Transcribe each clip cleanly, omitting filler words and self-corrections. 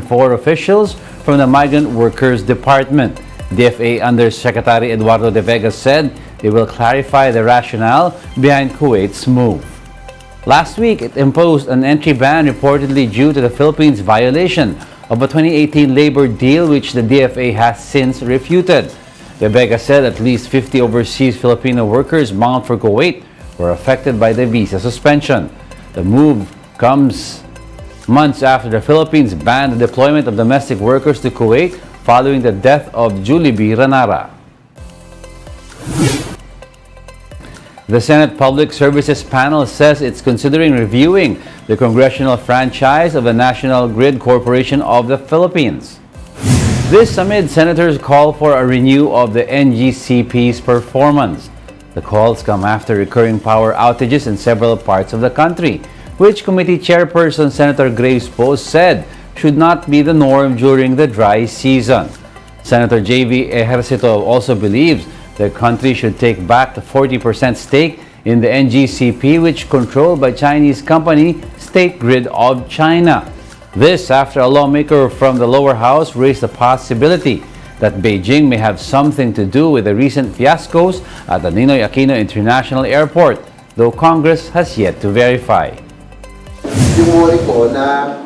4 officials from the Migrant Workers Department. DFA Undersecretary Eduardo De Vega said they will clarify the rationale behind Kuwait's move. Last week, it imposed an entry ban reportedly due to the Philippines' violation of a 2018 labor deal which the DFA has since refuted. De Vega said at least 50 overseas Filipino workers bound for Kuwait were affected by the visa suspension. The move comes months after the Philippines banned the deployment of domestic workers to Kuwait following the death of Juliby Ranara. The Senate Public Services Panel says it's considering reviewing the congressional franchise of the National Grid Corporation of the Philippines. This amid senators' call for a renew of the NGCP's performance. The calls come after recurring power outages in several parts of the country, which Committee Chairperson Senator Grace Poe said should not be the norm during the dry season. Senator J.V. Ejercito also believes the country should take back the 40% stake in the NGCP, which controlled by Chinese company State Grid of China. This after a lawmaker from the lower house raised the possibility that Beijing may have something to do with the recent fiascos at the Ninoy Aquino International Airport, though Congress has yet to verify. Yung worry ko na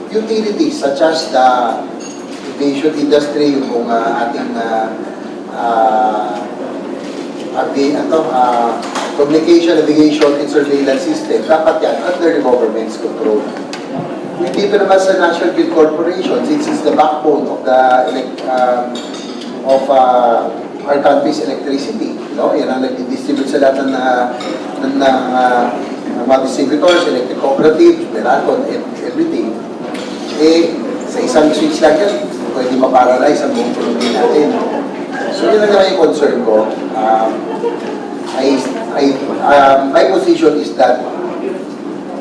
utilities such as the aviation industry, yung ating communication, navigation, and surveillance system, dapat yan under the government's control. Hindi pa naman sa National Grid Corporation, since it's the backbone of our country's electricity. No? Yan ang nag-distribute sa lahat ng mga distributors, electric cooperatives, Meralco, everything. Sa isang switch lang yan, pwede ma-paralyze ang buong ekonomiya natin. So yun lang yung concern ko. My position is that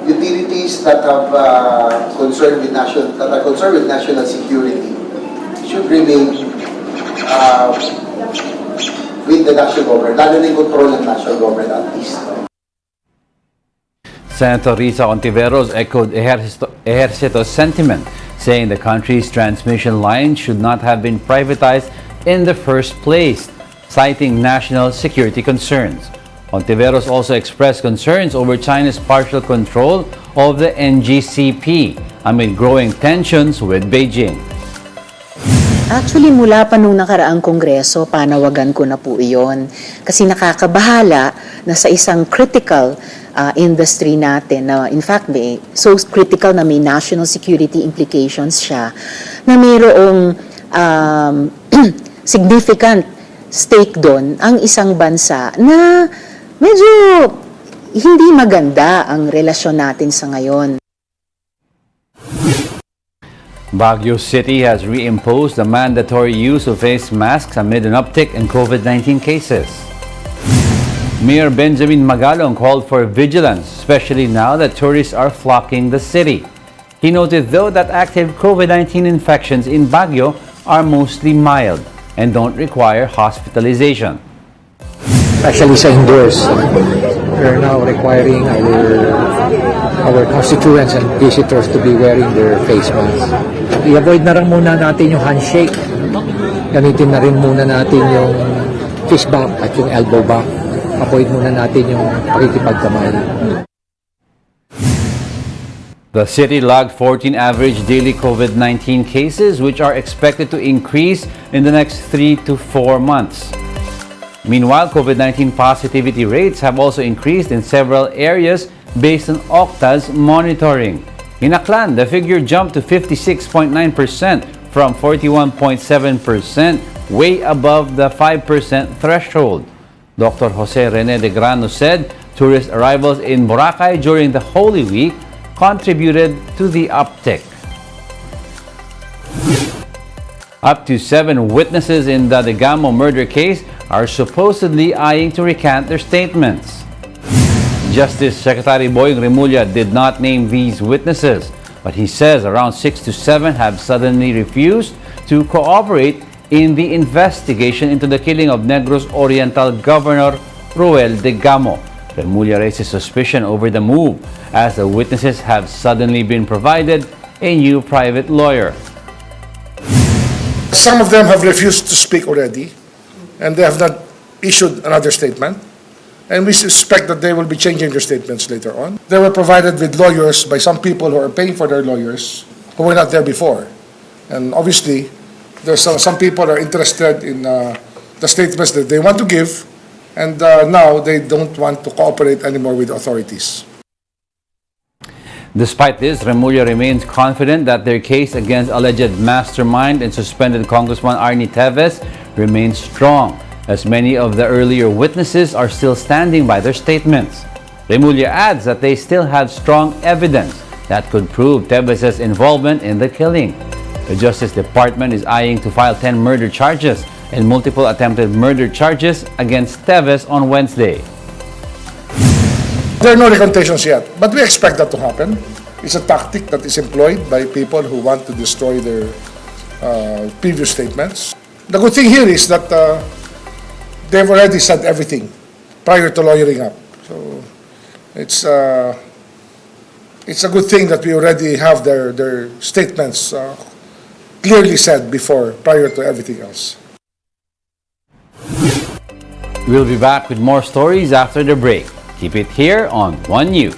utilities that have concern with national security should remain with the national government, lalo na yung control ng national government at least. Senator Risa Ontiveros echoed Ejercito's sentiment, saying the country's transmission lines should not have been privatized in the first place, citing national security concerns. Ontiveros also expressed concerns over China's partial control of the NGCP amid growing tensions with Beijing. Actually, mula pa nung nakaraang kongreso, panawagan ko na po iyon. Kasi nakakabahala na sa isang critical industry natin, na in fact, so critical na may national security implications siya, na mayroong significant stake doon ang isang bansa na medyo hindi maganda ang relasyon natin sa ngayon. Baguio City has reimposed the mandatory use of face masks amid an uptick in COVID-19 cases. Mayor Benjamin Magalong called for vigilance, especially now that tourists are flocking the city. He noted, though, that active COVID-19 infections in Baguio are mostly mild and don't require hospitalization. Actually, sa indoors, we're now requiring our constituents and visitors to be wearing their face masks. I-avoid na rin muna natin yung handshake. Gamitin na rin muna natin yung fist bump at yung elbow bump. Avoid muna natin yung pakikipagkamay. The city logged 14 average daily COVID-19 cases, which are expected to increase in the next 3 to 4 months. Meanwhile, COVID-19 positivity rates have also increased in several areas based on Octa's monitoring. In Aklan, the figure jumped to 56.9% from 41.7%, way above the 5% threshold. Dr. Jose Rene de Grano said tourist arrivals in Boracay during the Holy Week contributed to the uptick. Up to 7 witnesses in the Degamo murder case are supposedly eyeing to recant their statements. Justice Secretary Boying Remulla did not name these witnesses, but he says around 6 to 7 have suddenly refused to cooperate in the investigation into the killing of Negros Oriental Governor Roel Degamo. Remulla raises suspicion over the move, as the witnesses have suddenly been provided a new private lawyer. Some of them have refused to speak already, and they have not issued another statement. And we suspect that they will be changing their statements later on. They were provided with lawyers by some people who are paying for their lawyers who were not there before. And obviously, there's some people are interested in the statements that they want to give, and now they don't want to cooperate anymore with the authorities. Despite this, Remulla remains confident that their case against alleged mastermind and suspended Congressman Arnie Teves remains strong, as many of the earlier witnesses are still standing by their statements. Remulla adds that they still have strong evidence that could prove Teves' involvement in the killing. The Justice Department is eyeing to file 10 murder charges and multiple attempted murder charges against Teves on Wednesday. There are no recantations yet, but we expect that to happen. It's a tactic that is employed by people who want to destroy their previous statements. The good thing here is that they've already said everything prior to lawyering up. So it's a good thing that we already have their statements clearly said before, prior to everything else. We'll be back with more stories after the break. Keep it here on One News.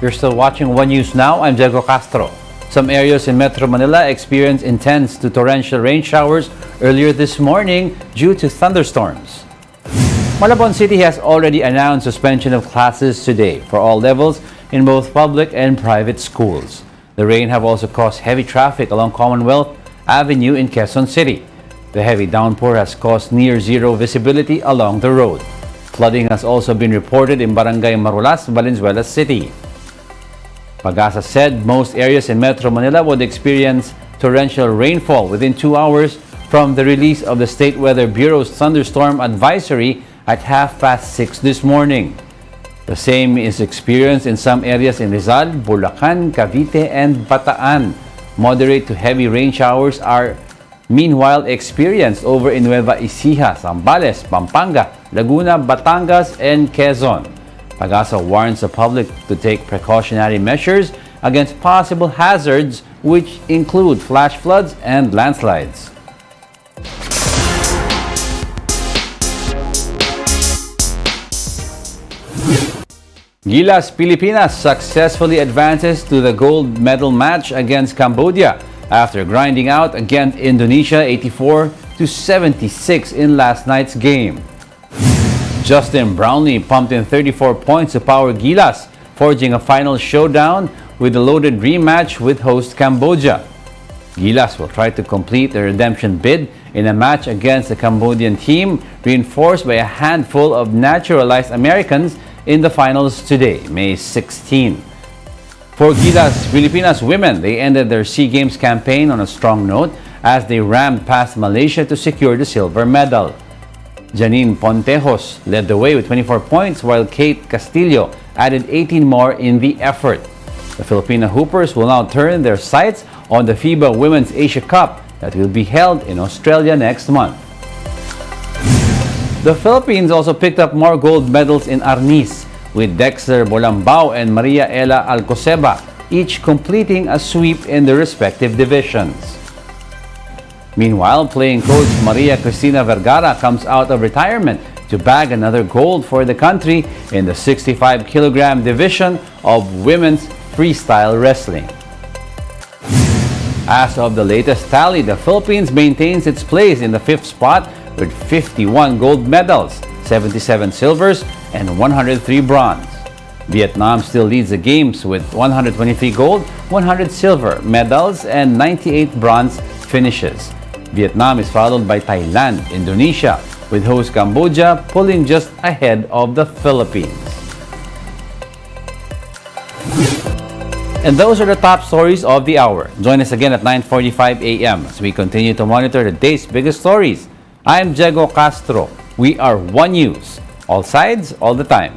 You're still watching One News Now. I'm Diego Castro. Some areas in Metro Manila experienced intense to torrential rain showers earlier this morning due to thunderstorms. Malabon City has already announced suspension of classes today for all levels in both public and private schools. The rain have also caused heavy traffic along Commonwealth Avenue in Quezon City. The heavy downpour has caused near zero visibility along the road. Flooding has also been reported in Barangay Marulas, Valenzuela City. Pag-asa said most areas in Metro Manila would experience torrential rainfall within 2 hours from the release of the State Weather Bureau's thunderstorm advisory at 6:30 this morning. The same is experienced in some areas in Rizal, Bulacan, Cavite, and Bataan. Moderate to heavy rain showers are meanwhile experienced over in Nueva Ecija, Zambales, Pampanga, Laguna, Batangas, and Quezon. Pag-asa warns the public to take precautionary measures against possible hazards which include flash floods and landslides. Gilas Pilipinas successfully advances to the gold medal match against Cambodia after grinding out against Indonesia 84-76 in last night's game. Justin Brownlee pumped in 34 points to power Gilas, forging a final showdown with a loaded rematch with host Cambodia. Gilas will try to complete the redemption bid in a match against the Cambodian team, reinforced by a handful of naturalized Americans in the finals today, May 16. For Gilas Pilipinas women, they ended their SEA Games campaign on a strong note as they rammed past Malaysia to secure the silver medal. Janine Pontejos led the way with 24 points, while Kate Castillo added 18 more in the effort. The Filipino Hoopers will now turn their sights on the FIBA Women's Asia Cup that will be held in Australia next month. The Philippines also picked up more gold medals in Arnis, with Dexter Bolambao and Maria Ella Alcoseba each completing a sweep in their respective divisions. Meanwhile, playing coach Maria Cristina Vergara comes out of retirement to bag another gold for the country in the 65-kilogram division of women's freestyle wrestling. As of the latest tally, the Philippines maintains its place in the 5th spot with 51 gold medals, 77 silvers, and 103 bronze. Vietnam still leads the games with 123 gold, 100 silver medals, and 98 bronze finishes. Vietnam is followed by Thailand, Indonesia, with host Cambodia pulling just ahead of the Philippines. And those are the top stories of the hour. Join us again at 9:45 a.m. as we continue to monitor the day's biggest stories. I'm Diego Castro. We are One News. All sides, all the time.